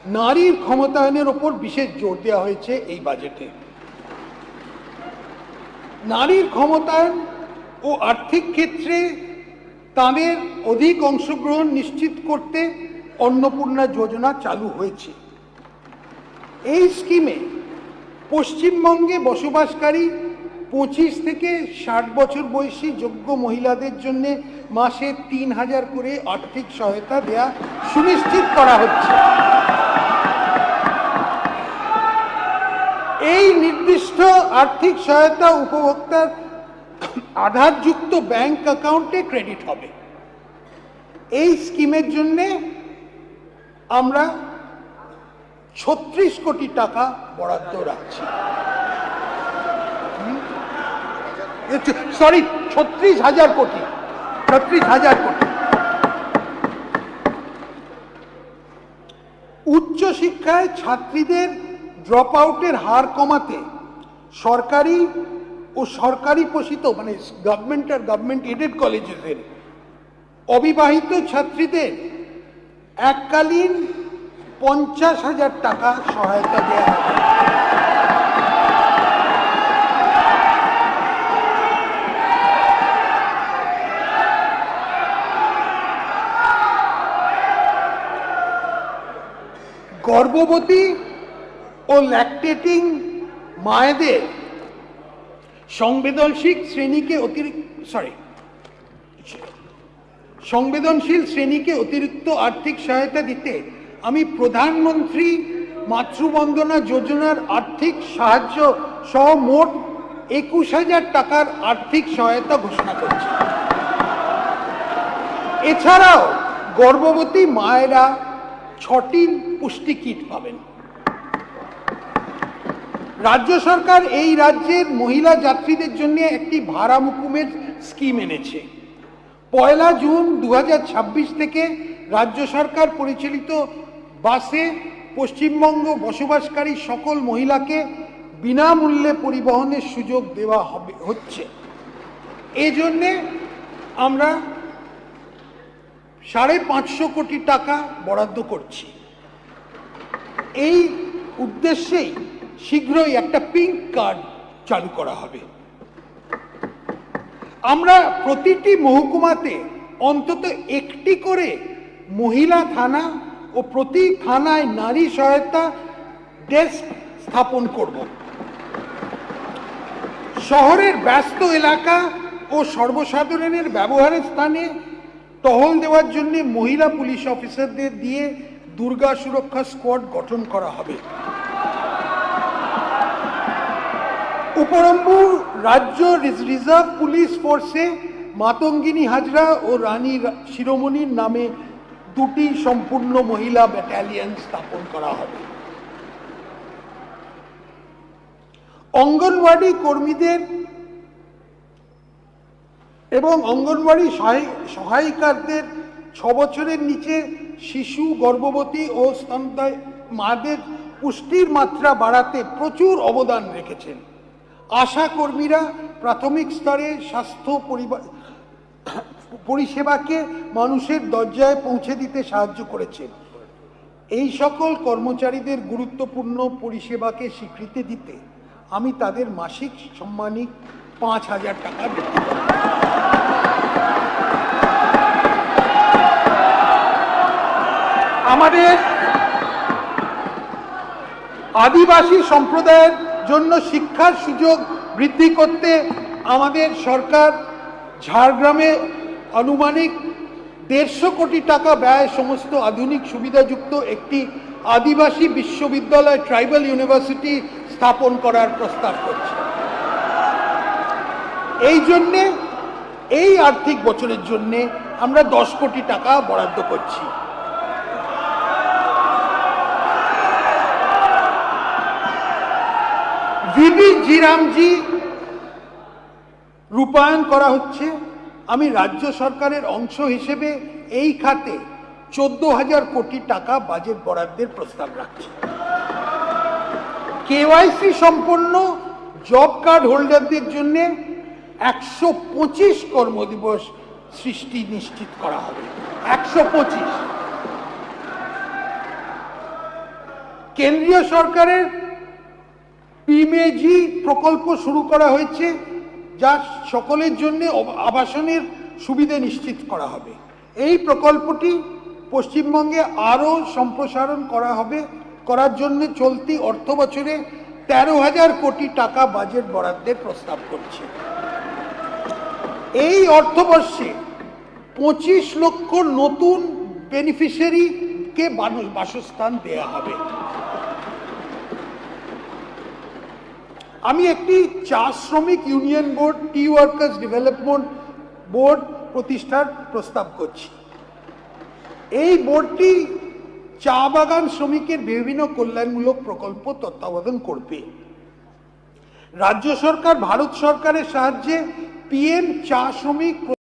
নারীর ক্ষমতায়নের ওপর বিশেষ জোর দেওয়া হয়েছে এই বাজেটে। নারীর ক্ষমতায়ন ও আর্থিক ক্ষেত্রে তাদের অধিক অংশগ্রহণ নিশ্চিত করতে অন্নপূর্ণা যোজনা চালু হয়েছে। এই স্কিমে পশ্চিমবঙ্গে বসবাসকারী 25 থেকে 60 বছর বয়সী যোগ্য মহিলাদের জন্য মাসে 3000 করে আর্থিক সহায়তা দেয়া সুনিশ্চিত করা হচ্ছে। এই নির্দিষ্ট আর্থিক সহায়তা উপভোক্তার আধারযুক্ত ব্যাংক অ্যাকাউন্টে ক্রেডিট হবে। এই স্কিমের জন্য আমরা 36 কোটি টাকা বরাদ্দ রাখছি। সরি, 36,000 কোটি। 36,000 কোটি। উচ্চশিক্ষায় ছাত্রীদের ড্রপ আউটের হার কমাতে সরকারি ও সরকারি পোষিত মানে গভর্নমেন্ট আর গভর্নমেন্ট এডেড কলেজের অবিবাহিত ছাত্রীদের এককালীন 50,000 টাকা সহায়তা দেওয়া হবে। গর্ভবতী ও ল্যাকটেটিং মায়েদের সংবেদনশীল শ্রেণীকে অতিরিক্ত আর্থিক সহায়তা দিতে আমি প্রধানমন্ত্রী মাতৃবন্দনা যোজনার আর্থিক সাহায্য সহ মোট 21,000 টাকার আর্থিক সহায়তা ঘোষণা করছি। এছাড়াও গর্ভবতী মায়েরা 6টি পুষ্টি কিট পাবেন। রাজ্য সরকার এই রাজ্যের মহিলা যাত্রীদের জন্য একটি ভাড়া মকুমের স্কিম এনেছে। 1 জুন 2026 থেকে রাজ্য সরকার পরিচালিত বাসে পশ্চিমবঙ্গ বসবাসকারী সকল মহিলাকে বিনামূল্যে পরিবহনের সুযোগ দেওয়া হচ্ছে। এই জন্যে আমরা 550 কোটি টাকা বরাদ্দ করছি। এই উদ্দেশ্যেই শীঘ্রই একটা পিঙ্ক কার্ড চালু করা হবে। আমরা প্রতিটি মহকুমাতে অন্তত একটি করে মহিলা থানা ও প্রতি থানায় নারী সহায়তা ডেস্ক স্থাপন করব। শহরের ব্যস্ত এলাকা ও সর্বসাধারণের ব্যবহারের স্থানে টহল দেওয়ার জন্য মহিলা পুলিশ অফিসারদের দিয়ে দুর্গা সুরক্ষা স্কোয়াড গঠন করা হবে। উপরন্তু রাজ্য রিজার্ভ পুলিশ ফোর্সে মাতঙ্গিনী হাজরা ও রানী শিরোমণির নামে 2টি সম্পূর্ণ মহিলা ব্যাটালিয়ন স্থাপন করা হবে। অঙ্গনওয়াড়ি কর্মীদের এবং অঙ্গনওয়াড়ি সহায়িকাদের 6 বছরের নিচে শিশু, গর্ভবতী ও স্তন্যদায়ী মাদের পুষ্টির মাত্রা বাড়াতে প্রচুর অবদান রেখেছেন। আশা কর্মীরা প্রাথমিক স্তরে স্বাস্থ্য পরিষেবাকে মানুষের দরজায় পৌঁছে দিতে সাহায্য করেছেন। এই সকল কর্মচারীদের গুরুত্বপূর্ণ পরিষেবাকে স্বীকৃতি দিতে আমি তাদের মাসিক সম্মানিক 5,000 টাকা বৃদ্ধি করব। আমাদের আদিবাসী সম্প্রদায়ের জন্য শিক্ষার সুযোগ বৃদ্ধি করতে আমাদের সরকার ঝাড়গ্রামে আনুমানিক 150 কোটি টাকা ব্যয় সমস্ত আধুনিক সুবিধাযুক্ত একটি আদিবাসী বিশ্ববিদ্যালয় ট্রাইবাল ইউনিভার্সিটি স্থাপন করার প্রস্তাব করছে। এই জন্যে এই আর্থিক বছরের জন্য আমরা 10 কোটি টাকা বরাদ্দ করছি। ভিবি জিরামজি রূপায়ণ করা হচ্ছে। আমি রাজ্য সরকারের অংশ হিসেবে এই খাতে 14,000 কোটি টাকা বাজেট বরাদ্দের প্রস্তাব রাখছি। কেওয়াইসি সম্পন্ন জব কার্ড হোল্ডারদের জন্য 125 কর্মদিবস সৃষ্টি নিশ্চিত করা হবে। 125। কেন্দ্রীয় সরকারের পিএমএজি প্রকল্প শুরু করা হয়েছে, যা সকলের জন্য আবাসনের সুবিধা নিশ্চিত করা হবে। এই প্রকল্পটি পশ্চিমবঙ্গে আরও সম্প্রসারণ করার জন্য চলতি অর্থ বছরে 13,000 কোটি টাকা বাজেট বরাদ্দের প্রস্তাব করছে। এই অর্থবর্ষে 25 লক্ষ নতুন বেনিফিশিয়ারিকে বাসস্থান দেয়া হবে। আমি একটি চা শ্রমিক ইউনিয়ন বোর্ড, টি ওয়ার্কার্স ডেভেলপমেন্ট বোর্ড প্রতিষ্ঠার প্রস্তাব করছি। এই বোর্ডটি চা বাগান শ্রমিকের বিভিন্ন কল্যাণমূলক প্রকল্প তত্ত্বাবধান করবে। রাজ্য সরকার ভারত সরকারের সাহায্যে পিএম চা শ্রমিক